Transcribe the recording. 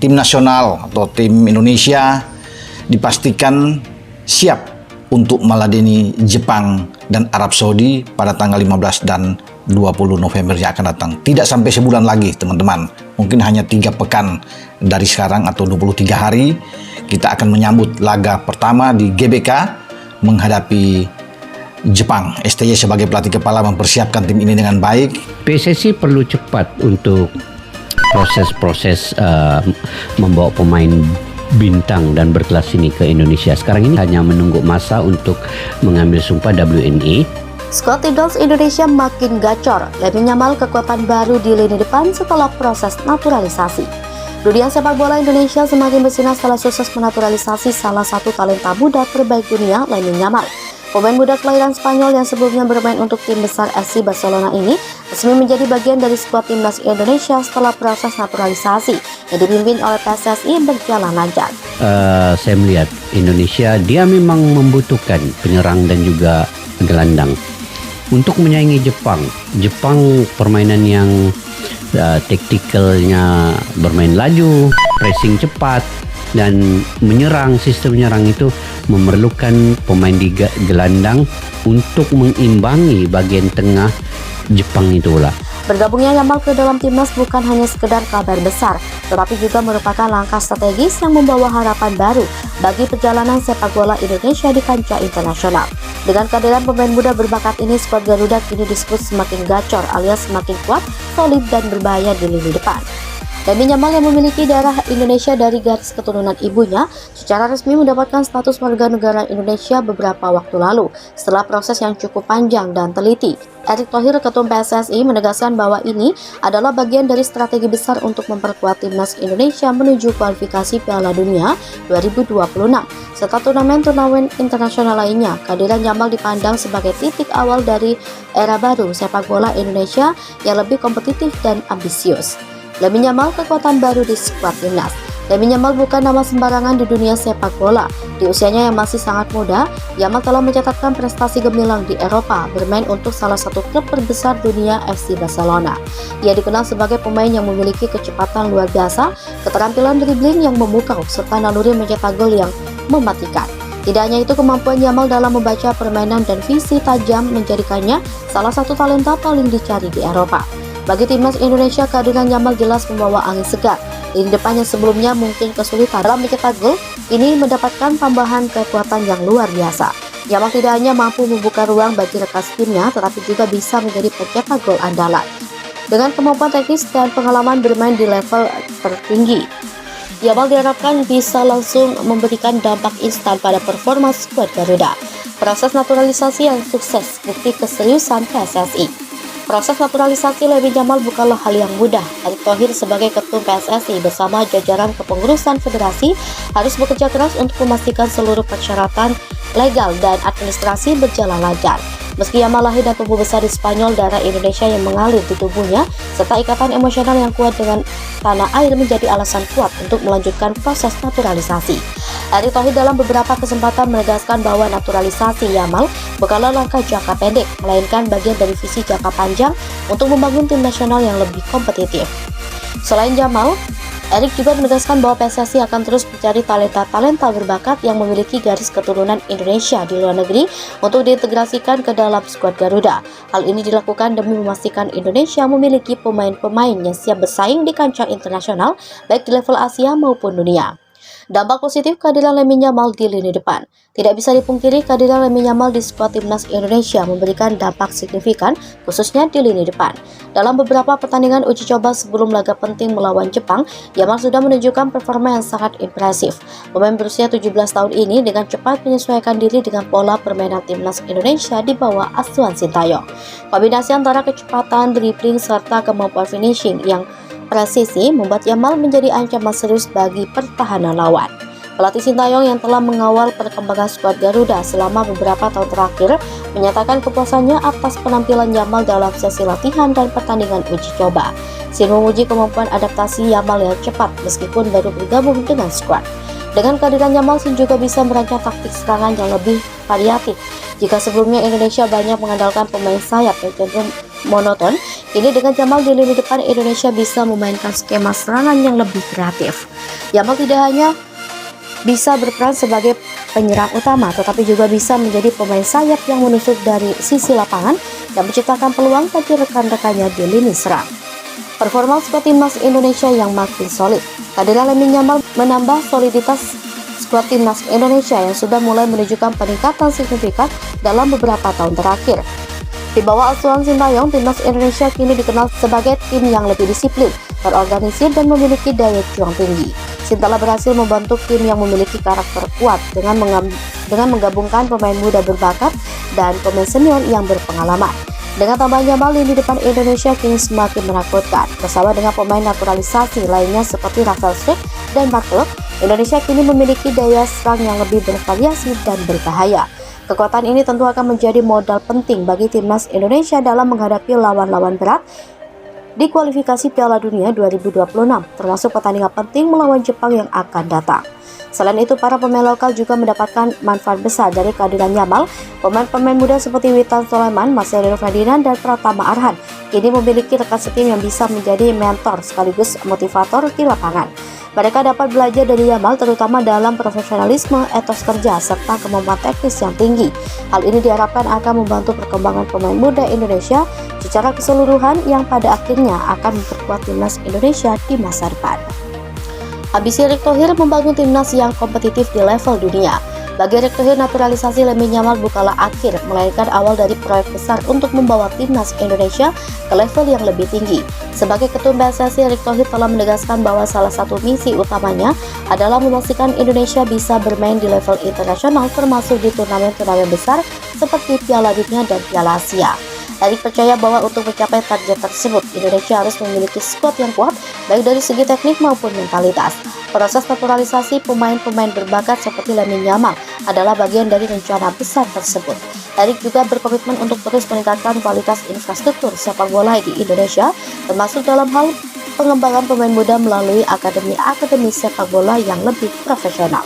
tim nasional atau tim Indonesia dipastikan siap untuk meladeni Jepang dan Arab Saudi pada tanggal 15 dan 20 November yang akan datang. Tidak sampai sebulan lagi teman-teman, mungkin hanya 3 pekan dari sekarang atau 23 hari kita akan menyambut laga pertama di GBK menghadapi Jepang. STY sebagai pelatih kepala mempersiapkan tim ini dengan baik. PSSI perlu cepat untuk proses-proses membawa pemain bintang dan berkelas ini ke Indonesia. Sekarang ini hanya menunggu masa untuk mengambil sumpah WNA. Skuad timnas Indonesia makin gacor, Lamine Yamal kekuatan baru di lini depan setelah proses naturalisasi. Dunia sepak bola Indonesia semakin bersinar setelah sukses menaturalisasi salah satu talenta muda terbaik dunia, Lamine Yamal. Pemain muda kelahiran Spanyol yang sebelumnya bermain untuk tim besar FC Barcelona ini resmi menjadi bagian dari skuad timnas Indonesia setelah proses naturalisasi yang dipimpin oleh PSSI berjalan lancar. Saya melihat Indonesia dia memang membutuhkan penyerang dan juga gelandang untuk menyaingi Jepang. Jepang permainan yang taktikalnya bermain laju, pressing cepat, dan menyerang. Sistem menyerang itu memerlukan pemain di gelandang untuk mengimbangi bagian tengah Jepang itu lah. Bergabungnya Yamal ke dalam timnas bukan hanya sekedar kabar besar, tetapi juga merupakan langkah strategis yang membawa harapan baru bagi perjalanan sepak bola Indonesia di kancah internasional. Dengan kehadiran pemain muda berbakat ini, skuad Garuda kini disebut semakin gacor alias semakin kuat, solid, dan berbahaya di lini depan. Lamine Yamal yang memiliki darah Indonesia dari garis keturunan ibunya secara resmi mendapatkan status warga negara Indonesia beberapa waktu lalu setelah proses yang cukup panjang dan teliti. Erick Thohir, Ketum PSSI, menegaskan bahwa ini adalah bagian dari strategi besar untuk memperkuat timnas Indonesia menuju kualifikasi Piala Dunia 2026 serta turnamen-turnamen internasional lainnya. Kehadiran Yamal dipandang sebagai titik awal dari era baru sepak bola Indonesia yang lebih kompetitif dan ambisius. Lamine Yamal kekuatan baru di skuad timnas. Lamine Yamal bukan nama sembarangan di dunia sepak bola. Di usianya yang masih sangat muda, Yamal telah mencatatkan prestasi gemilang di Eropa, bermain untuk salah satu klub terbesar dunia, FC Barcelona. Ia dikenal sebagai pemain yang memiliki kecepatan luar biasa, keterampilan dribbling yang memukau, serta naluri mencetak gol yang mematikan. Tidak hanya itu, kemampuan Yamal dalam membaca permainan dan visi tajam menjadikannya salah satu talenta paling dicari di Eropa. Bagi timnas Indonesia, kehadiran Yamal jelas membawa angin segar. Lini depan yang sebelumnya mungkin kesulitan dalam mencetak gol, ini mendapatkan tambahan kekuatan yang luar biasa. Yamal tidak hanya mampu membuka ruang bagi rekan timnya, tetapi juga bisa menjadi pencetak gol andalan. Dengan kemampuan teknis dan pengalaman bermain di level tertinggi, Yamal diharapkan bisa langsung memberikan dampak instan pada performa skuad Garuda. Proses naturalisasi yang sukses bukti keseriusan PSSI. Proses naturalisasi Lamine Yamal bukanlah hal yang mudah. Erick Thohir sebagai Ketum PSSI bersama jajaran kepengurusan federasi harus bekerja keras untuk memastikan seluruh persyaratan legal dan administrasi berjalan lancar. Meski Yamal lahir dan tumbuh besar di Spanyol, darah Indonesia yang mengalir di tubuhnya serta ikatan emosional yang kuat dengan tanah air menjadi alasan kuat untuk melanjutkan proses naturalisasi. Erick Thohir dalam beberapa kesempatan menegaskan bahwa naturalisasi Yamal bukanlah langkah jangka pendek, melainkan bagian dari visi jangka panjang untuk membangun tim nasional yang lebih kompetitif. Selain Yamal, Erick juga menegaskan bahwa PSSI akan terus mencari talenta-talenta berbakat yang memiliki garis keturunan Indonesia di luar negeri untuk diintegrasikan ke dalam skuad Garuda. Hal ini dilakukan demi memastikan Indonesia memiliki pemain-pemain yang siap bersaing di kancah internasional, baik di level Asia maupun dunia. Dampak positif kehadiran Lamine Yamal di lini depan. Tidak bisa dipungkiri, kehadiran Lamine Yamal di skuad timnas Indonesia memberikan dampak signifikan, khususnya di lini depan. Dalam beberapa pertandingan uji coba sebelum laga penting melawan Jepang, Yamal sudah menunjukkan performa yang sangat impresif. Pemain berusia 17 tahun ini dengan cepat menyesuaikan diri dengan pola permainan timnas Indonesia di bawah asuhan Sintayong. Kombinasi antara kecepatan, dribbling, serta kemampuan finishing yang presisi membuat Yamal menjadi ancaman serius bagi pertahanan lawan. Pelatih Sintayong yang telah mengawal perkembangan skuad Garuda selama beberapa tahun terakhir menyatakan kepuasannya atas penampilan Yamal dalam sesi latihan dan pertandingan uji coba. Sin memuji kemampuan adaptasi Yamal yang cepat meskipun baru bergabung dengan skuad. Dengan kehadiran Yamal, Sin juga bisa merancang taktik serangan yang lebih variatif. Jika sebelumnya Indonesia banyak mengandalkan pemain sayap yang cenderung monoton, Kini dengan Yamal di lini depan, Indonesia bisa memainkan skema serangan yang lebih kreatif. Yamal tidak hanya bisa berperan sebagai penyerang utama, tetapi juga bisa menjadi pemain sayap yang menusuk dari sisi lapangan dan menciptakan peluang bagi rekan-rekannya di lini serang. Performa skuad timnas Indonesia yang makin solid. Kehadiran Lamine Yamal menambah soliditas skuad timnas Indonesia yang sudah mulai menunjukkan peningkatan signifikan dalam beberapa tahun terakhir. Di bawah asuhan Sintayong, timnas Indonesia kini dikenal sebagai tim yang lebih disiplin, terorganisir, dan memiliki daya juang tinggi. Sinta telah berhasil membentuk tim yang memiliki karakter kuat dengan menggabungkan pemain muda berbakat dan pemain senior yang berpengalaman. Dengan tambahan Yamal, lini depan Indonesia kini semakin menakutkan. Bersama dengan pemain naturalisasi lainnya seperti Rafael Struijk dan Mark Klok, Indonesia kini memiliki daya serang yang lebih bervariasi dan berbahaya. Kekuatan ini tentu akan menjadi modal penting bagi timnas Indonesia dalam menghadapi lawan-lawan berat di kualifikasi Piala Dunia 2026, termasuk pertandingan penting melawan Jepang yang akan datang. Selain itu, para pemain lokal juga mendapatkan manfaat besar dari kehadiran Yamal. Pemain-pemain muda seperti Witan Sulaiman, Marcelino Ferdinand, dan Pratama Arhan kini memiliki rekan setim yang bisa menjadi mentor sekaligus motivator di lapangan. Mereka dapat belajar dari Yamal terutama dalam profesionalisme, etos kerja, serta kemampuan teknis yang tinggi. Hal ini diharapkan akan membantu perkembangan pemain muda Indonesia secara keseluruhan yang pada akhirnya akan memperkuat timnas Indonesia di masa depan. Ambisi Erick Thohir membangun timnas yang kompetitif di level dunia. Bagi Erick Thohir, naturalisasi Lamine Yamal bukanlah akhir, melainkan awal dari proyek besar untuk membawa timnas Indonesia ke level yang lebih tinggi. Sebagai Ketum PSSI, Erick Thohir telah menegaskan bahwa salah satu misi utamanya adalah memastikan Indonesia bisa bermain di level internasional, termasuk di turnamen-turnamen besar seperti Piala Dunia dan Piala Asia. Erick percaya bahwa untuk mencapai target tersebut, Indonesia harus memiliki skuad yang kuat, baik dari segi teknik maupun mentalitas. Proses naturalisasi pemain-pemain berbakat seperti Lamine Yamal adalah bagian dari rencana besar tersebut. Erick juga berkomitmen untuk terus meningkatkan kualitas infrastruktur sepak bola di Indonesia, termasuk dalam hal pengembangan pemain muda melalui akademi sepak bola yang lebih profesional.